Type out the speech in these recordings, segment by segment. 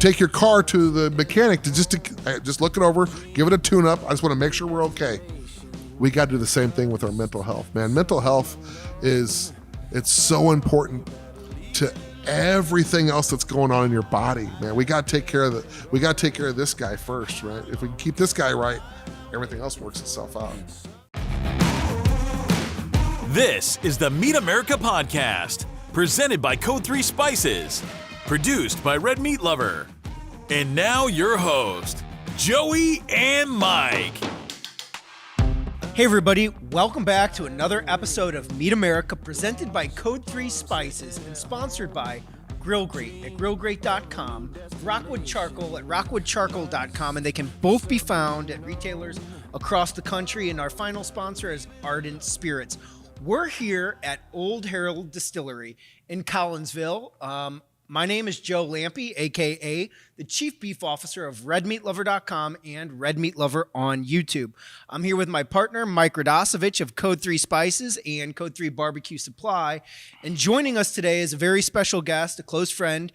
take your car to the mechanic to just look it over, give it a tune-up. I just want to make sure we're okay. We got to do the same thing with our mental health, man. Mental health it's so important to everything else that's going on in your body, man. We got to take care of this guy first, right? If we can keep this guy right, everything else works itself out. This is the Meat America Podcast, presented by Code 3 Spices, produced by Red Meat Lover. And now your host, Joey and Mike. Hey everybody, welcome back to another episode of Meat America, presented by Code 3 Spices and sponsored by Grill Great at grillgreat.com, Rockwood Charcoal at rockwoodcharcoal.com, and they can both be found at retailers across the country. And our final sponsor is Ardent Spirits. We're here at Old Herald Distillery in Collinsville. My name is Joe Lampe, a.k.a. the Chief Beef Officer of RedMeatLover.com and Red Meat Lover on YouTube. I'm here with my partner, Mike Radosevich of Code 3 Spices and Code 3 Barbecue Supply. And joining us today is a very special guest, a close friend,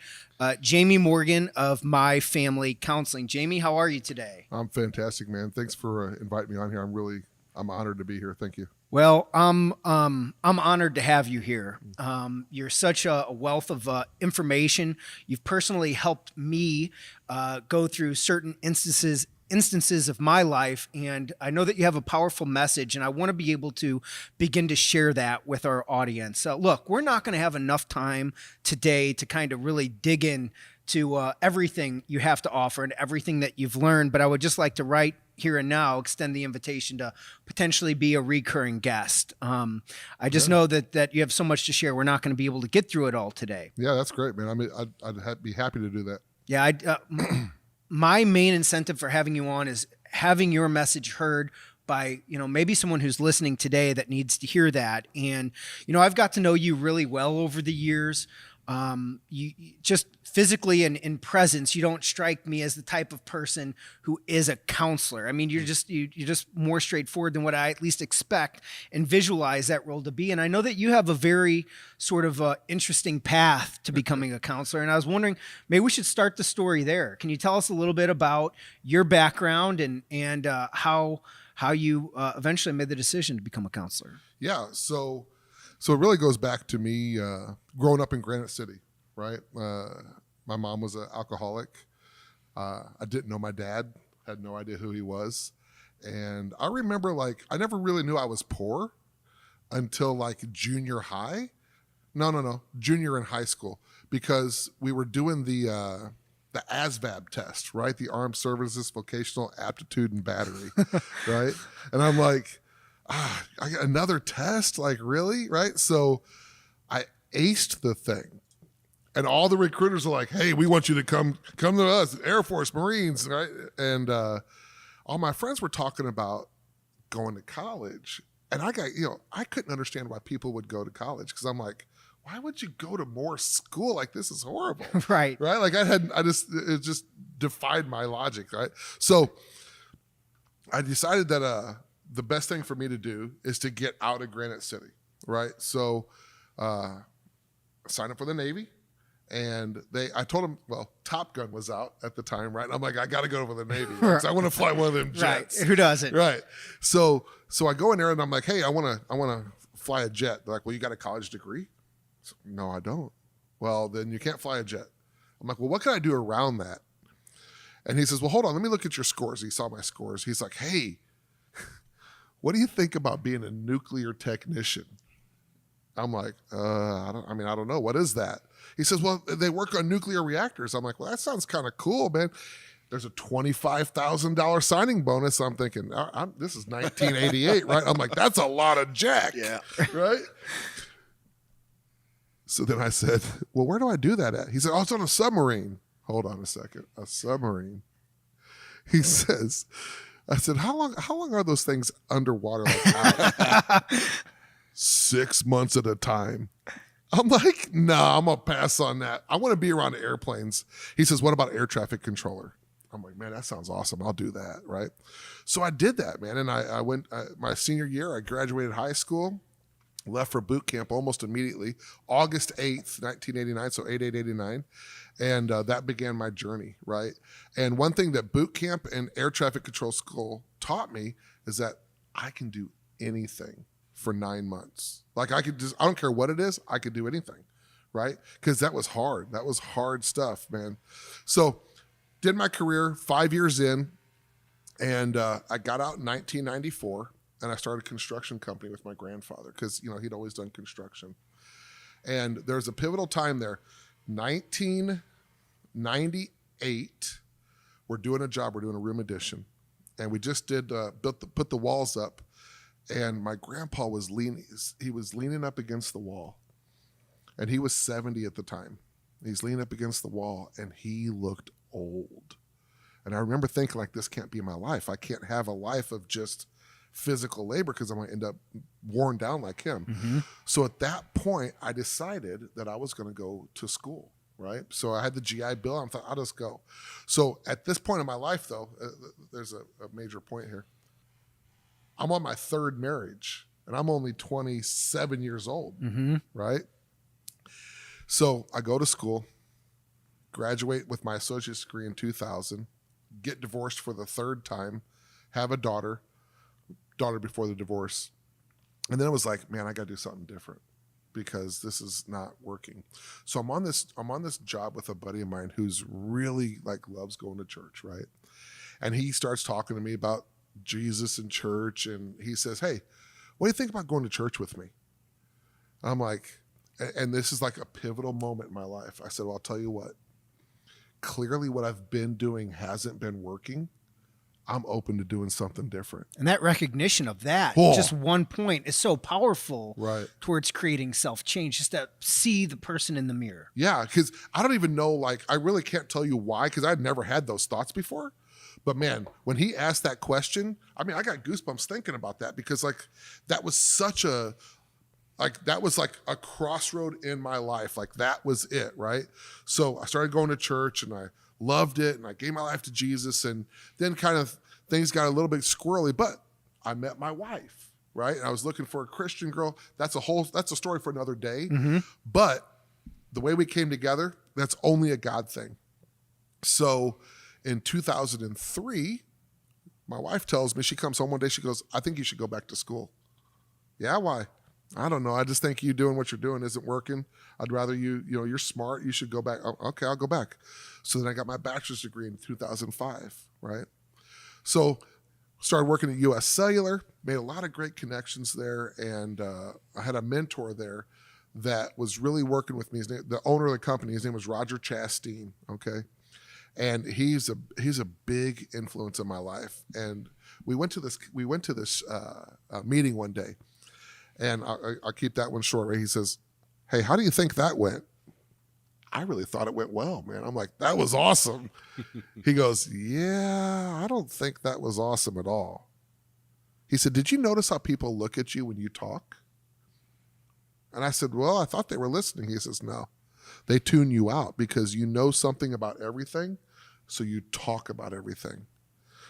Jamie Morgan of My Family Counseling. Jamie, how are you today? I'm fantastic, man. Thanks for inviting me on here. I'm honored to be here. Thank you. Well, I'm honored to have you here. You're such a wealth of information. You've personally helped me go through certain instances of my life, and I know that you have a powerful message, and I want to be able to begin to share that with our audience. Look, we're not going to have enough time today to kind of really dig in to everything you have to offer and everything that you've learned, but I would just like to right here and now extend the invitation to potentially be a recurring guest. I just know that you have so much to share. We're not going to be able to get through it all today. Yeah, that's great, man. I mean, I'd be happy to do that. Yeah, my main incentive for having you on is having your message heard by, maybe someone who's listening today that needs to hear that. And, I've got to know you really well over the years. You just physically and in presence, you don't strike me as the type of person who is a counselor. I mean, you're just more straightforward than what I at least expect and visualize that role to be. And I know that you have a very sort of interesting path to becoming a counselor. And I was wondering, maybe we should start the story there. Can you tell us a little bit about your background and how you eventually made the decision to become a counselor? Yeah. So it really goes back to me growing up in Granite City, right? My mom was an alcoholic. I didn't know my dad, had no idea who he was. And I remember, I never really knew I was poor until, junior high. No, junior in high school, because we were doing the ASVAB test, right? The Armed Services Vocational Aptitude and Battery, right? And I'm like, I got another test, really, right? So I aced the thing, and all the recruiters are like, "Hey, we want you to come to us, Air Force, Marines," right? And all my friends were talking about going to college, and I couldn't understand why people would go to college, because I'm like, why would you go to more school? This is horrible, right? It just defied my logic, right? So I decided that the best thing for me to do is to get out of Granite City, right? So I signed up for the Navy, and I told them, Top Gun was out at the time, right? I'm like, I got to go to the Navy, right? So I want to fly one of them jets. Right. Who doesn't? Right. So I go in there and I'm like, hey, I want to fly a jet. They're like, well, you got a college degree? So, no, I don't. Well, then you can't fly a jet. I'm like, well, what can I do around that? And he says, well, hold on, let me look at your scores. He saw my scores. He's like, hey, what do you think about being a nuclear technician? I'm like, I don't know. What is that? He says, well, they work on nuclear reactors. I'm like, well, that sounds kind of cool, man. There's a $25,000 signing bonus. I'm thinking, this is 1988, right? I'm like, that's a lot of jack, yeah, right? So then I said, well, where do I do that at? He said, oh, it's on a submarine. Hold on a second. A submarine. He says, I said, how long are those things underwater? 6 months at a time. I'm like, nah, I'm going to pass on that. I want to be around airplanes. He says, what about air traffic controller? I'm like, man, that sounds awesome. I'll do that, right? So I did that, man. And I went, my senior year, I graduated high school. left for boot camp almost immediately, August 8th, 1989, so 8/8/89. And that began my journey, right? And one thing that boot camp and air traffic control school taught me is that I can do anything for 9 months. Like I don't care what it is, I could do anything, right? Because that was hard. That was hard stuff, man. So did my career 5 years in, and I got out in 1994. And I started a construction company with my grandfather because, he'd always done construction. And there's a pivotal time there. 1998, we're doing a job. We're doing a room addition. And we just did put the walls up. And my grandpa was leaning up against the wall. And he was 70 at the time. He's leaning up against the wall, and he looked old. And I remember thinking, like, this can't be my life. I can't have a life of just physical labor because I'm going to end up worn down like him. Mm-hmm. So at that point, I decided that I was going to go to school, right? So I had the GI Bill. I thought, I'll just go. So at this point in my life, though, there's a major point here. I'm on my third marriage, and I'm only 27 years old, mm-hmm. right? So I go to school, graduate with my associate's degree in 2000, get divorced for the third time, have a daughter before the divorce. And then it was like, man, I got to do something different because this is not working. So I'm on this job with a buddy of mine who's really loves going to church, right? And he starts talking to me about Jesus and church. And he says, hey, what do you think about going to church with me? I'm like, and this is like a pivotal moment in my life. I said, well, I'll tell you what, clearly what I've been doing hasn't been working. I'm open to doing something different. And that recognition of that, just one point, is so powerful, right, towards creating self-change, just to see the person in the mirror. Yeah, because I don't even know, I really can't tell you why, because I'd never had those thoughts before. But man, when he asked that question, I mean, I got goosebumps thinking about that because that was such a, that was like a crossroad in my life. That was it, right? So I started going to church and I loved it, and I gave my life to Jesus, and then kind of things got a little bit squirrely, but I met my wife, right? And I was looking for a Christian girl. That's a story for another day. Mm-hmm. But the way we came together, that's only a God thing. So in 2003, my wife tells me, she comes home one day, she goes, I think you should go back to school. Yeah, why? I don't know. I just think you doing what you're doing isn't working. I'd rather you're smart. You should go back. Oh, okay, I'll go back. So then I got my bachelor's degree in 2005, right? So started working at U.S. Cellular, made a lot of great connections there. And I had a mentor there that was really working with me. The owner of the company, his name was Roger Chastain, okay? And he's a big influence in my life. And we went to this meeting one day. And I'll keep that one short, right? He says, hey, how do you think that went? I really thought it went well, man. I'm like, that was awesome. He goes, yeah, I don't think that was awesome at all. He said, did you notice how people look at you when you talk? And I said, well, I thought they were listening. He says, no, they tune you out because you know something about everything, so you talk about everything.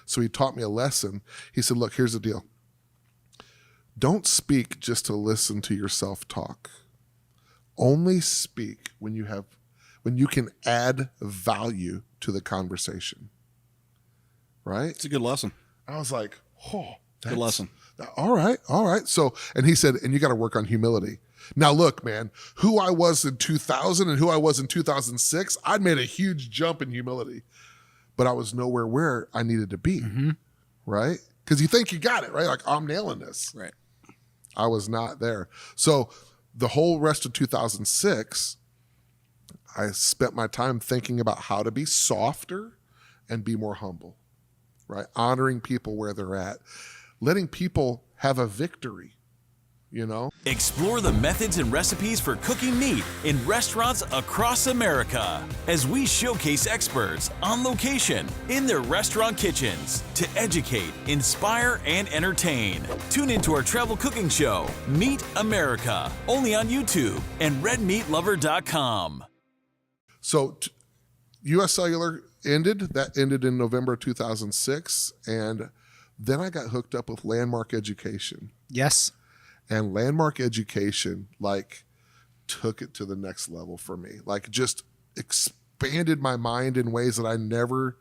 So he taught me a lesson. He said, look, here's the deal. Don't speak just to listen to yourself talk. Only speak when you can add value to the conversation. Right? It's a good lesson. I was like, oh, good lesson. All right. So, and he said, and you got to work on humility. Now look, man, who I was in 2000 and who I was in 2006, I'd made a huge jump in humility, but I was nowhere where I needed to be. Mm-hmm. Right? Because you think you got it, right? I'm nailing this. Right. I was not there. So the whole rest of 2006, I spent my time thinking about how to be softer and be more humble, right? Honoring people where they're at, letting people have a victory, Explore the methods and recipes for cooking meat in restaurants across America as we showcase experts on location in their restaurant kitchens to educate, inspire, and entertain. Tune into our travel cooking show, Meet America, only on YouTube and redmeatlover.com. So U.S. Cellular ended. That ended in November 2006. And then I got hooked up with Landmark Education. Yes. And landmark education, like, took it to the next level for me. Like, just expanded my mind in ways that I never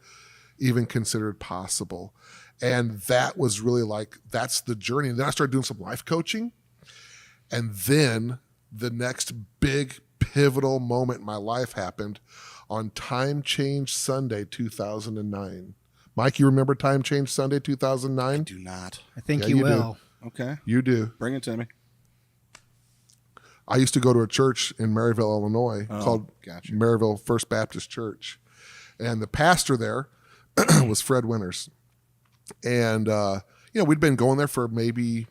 even considered possible. And that was really like, that's the journey. And then I started doing some life coaching. And then the next big pivotal moment in my life happened on Time Change Sunday, 2009. Mike, you remember Time Change Sunday, 2009? Do not. I think Yeah, you you do. will. Okay. You do. Bring it to me. I used to go to a church in Maryville, Illinois called gotcha. Maryville First Baptist Church. And the pastor there was Fred Winters. And, we'd been going there for maybe,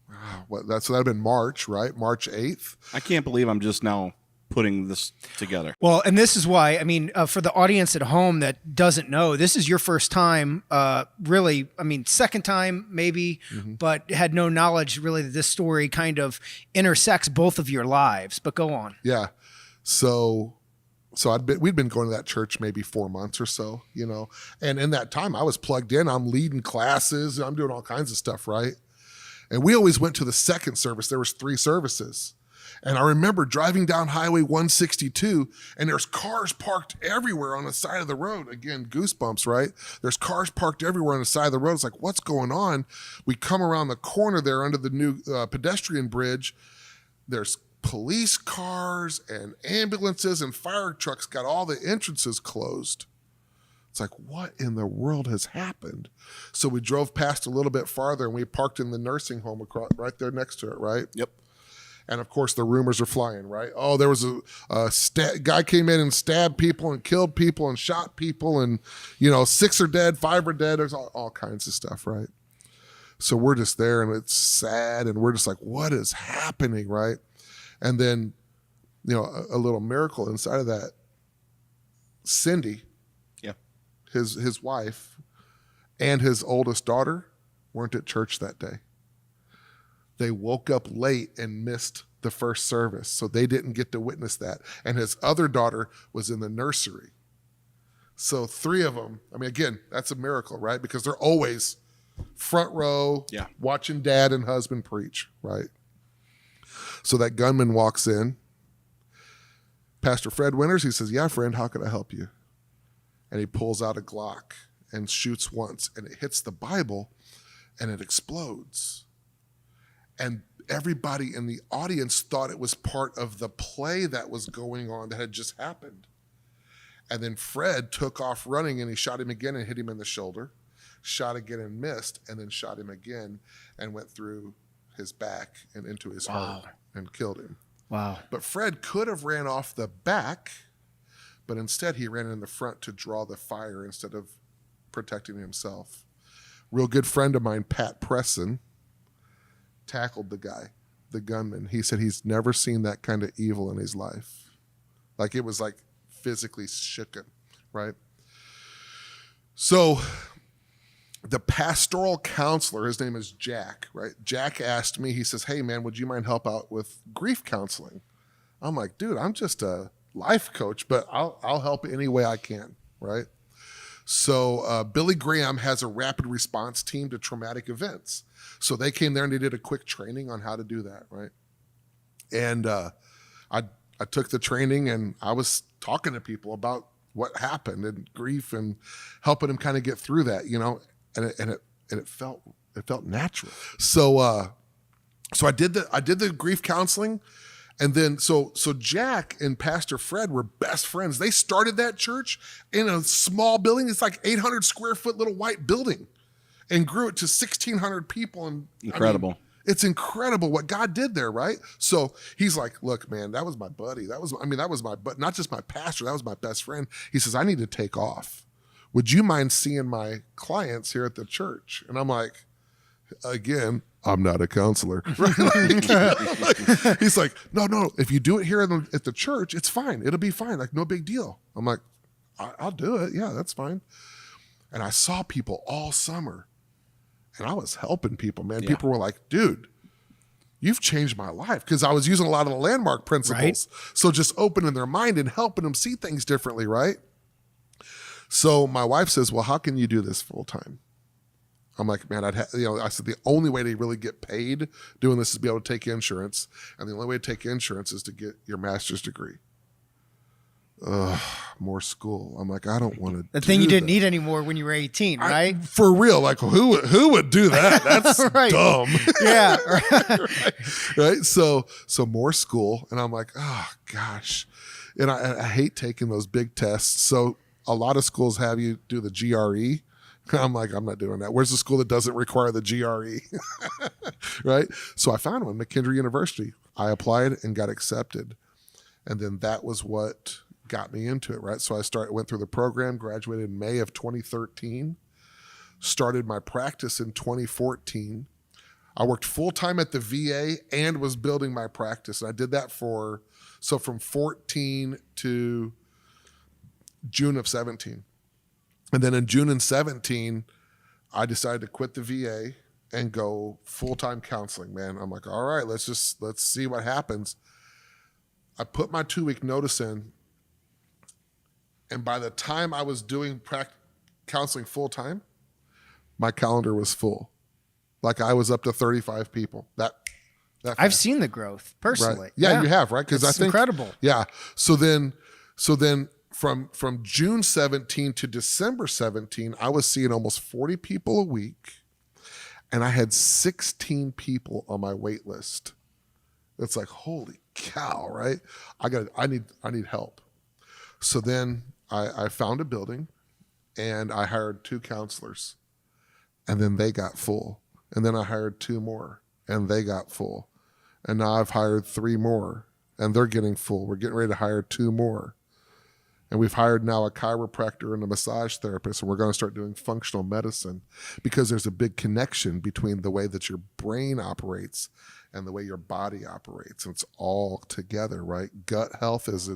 that would have been March, right? March 8th. I can't believe I'm just now putting this together. Well, and this is why, I mean, for the audience at home that doesn't know, this is your first time, really, I mean, second time maybe, but had no knowledge really that this story kind of intersects both of your lives. But go on. Yeah. So we'd been going to that church maybe 4 months or so, and in that time I was plugged in. I'm leading classes. I'm doing all kinds of stuff, right? And we always went to the second service. There was 3 services. And I remember driving down Highway 162, and there's cars parked everywhere on the side of the road. Again, goosebumps, right? There's cars parked everywhere on the side of the road. It's like, what's going on? We come around the corner there under the new pedestrian bridge. There's police cars and ambulances and fire trucks, got all the entrances closed. It's like, what in the world has happened? So we drove past a little bit farther, and we parked in the nursing home across, right there next to it, right? Yep. And of course, the rumors are flying, right? Oh, there was a guy came in and stabbed people and killed people and shot people, and 6 are dead, 5 are dead. There's all kinds of stuff, right? So we're just there, and it's sad, and we're just like, what is happening, right? And then, a little miracle inside of that. Cindy, his wife, and his oldest daughter weren't at church that day. They woke up late and missed the first service, so they didn't get to witness that. And his other daughter was in the nursery. So 3 of them, I mean, again, that's a miracle, right? Because they're always front row, watching dad and husband preach, right? So that gunman walks in. Pastor Fred Winters, he says, "Yeah, friend, how can I help you?" And he pulls out a Glock and shoots once, and it hits the Bible, and it explodes. And everybody in the audience thought it was part of the play that was going on that had just happened. And then Fred took off running, and he shot him again and hit him in the shoulder, shot again and missed, and then shot him again and went through his back and into his heart and killed him. Wow. But Fred could have ran off the back, but instead he ran in the front to draw the fire instead of protecting himself. Real good friend of mine, Pat Presson, tackled the guy, the gunman. He said he's never seen that kind of evil in his life. Like, it was like physically shooken, right? So the pastoral counselor, his name is Jack, right? Jack asked me, he says, "Hey man, would you mind help out with grief counseling?" I'm like, "Dude, I'm just a life coach, but I'll help any way I can," right? So Billy Graham has a rapid response team to traumatic events. So they came there and they did a quick training on how to do that, right? And I took the training, and I was talking to people about what happened and grief and helping them kind of get through that, and it felt natural. So I did the grief counseling. And then, so Jack and Pastor Fred were best friends. They started that church in a small building. It's like 800 square foot little white building, and grew it to 1,600 people. And Incredible. I mean, it's incredible what God did there, right? So he's like, "Look, man, that was my buddy. That was my, but not just my pastor. That was my best friend." He says, "I need to take off. Would you mind seeing my clients here at the church?" And I'm like, again, I'm not a counselor. He's like, no, if you do it here at the church, it's fine. It'll be fine. Like, no big deal. I'm like, I'll do it. Yeah, that's fine. And I saw people all summer, and I was helping people, man. Yeah. People were like, "Dude, you've changed my life." Because I was using a lot of the landmark principles. Right. So just opening their mind and helping them see things differently, right? So my wife says, "Well, how can you do this full time?" I'm like, man, I said the only way to really get paid doing this is be able to take insurance, and the only way to take insurance is to get your master's degree. More school. I'm like, I don't want to. The thing you didn't need anymore when you were 18, right? For real, like who would do that? That's right. dumb. Yeah. right. So more school, and I'm like, oh gosh, and I hate taking those big tests. So a lot of schools have you do the GRE. I'm like, I'm not doing that. Where's the school that doesn't require the GRE? Right. So I found one, McKendree University. I applied and got accepted, and then that was what got me into it, right? So I went through the program, graduated in May of 2013, started my practice in 2014. I worked full-time at the VA and was building my practice. And I did that from 14 to June of 17. And then in June of 17, I decided to quit the VA and go full-time counseling, man. I'm like, all right, let's see what happens. I put my 2-week notice in, and by the time I was doing counseling full time, my calendar was full. Like I was up to 35 people. That I've seen the growth personally. Right. Yeah, you have, right? Because I think incredible. Yeah. So then from June 17 to December 17, I was seeing almost 40 people a week, and I had 16 people on my wait list. It's like, holy cow, right? I need help. So then I found a building, and I hired 2 counselors, and then they got full. And then I hired 2 more, and they got full. And now I've hired 3 more, and they're getting full. We're getting ready to hire 2 more. And we've hired now a chiropractor and a massage therapist, and we're going to start doing functional medicine, because there's a big connection between the way that your brain operates and the way your body operates. And it's all together, right? Gut health is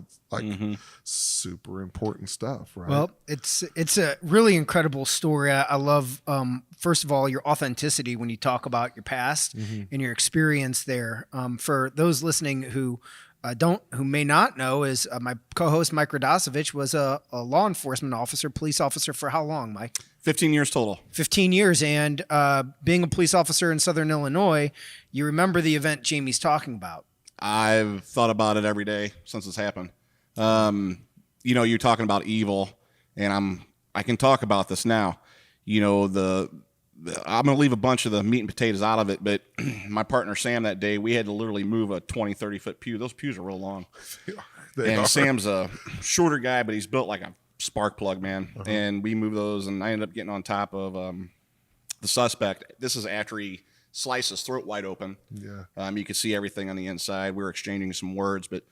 super important stuff, right? Well, it's a really incredible story. I love, first of all, your authenticity when you talk about your past and your experience there. For those listening who may not know, is my co-host Mike Radosevich was a law enforcement officer, police officer for how long, Mike? 15 years total. 15 years. And being a police officer in Southern Illinois, you remember the event Jamie's talking about. I've thought about it every day since it's happened. You're talking about evil, and I can talk about this now. I'm going to leave a bunch of the meat and potatoes out of it, but my partner Sam that day, we had to literally move a 20, 30-foot pew. Those pews are real long. And Sam's a shorter guy, but he's built like a spark plug, man. And we moved those, and I ended up getting on top of the suspect. This is after he sliced his throat wide open. Yeah. You could see everything on the inside. We were exchanging some words, but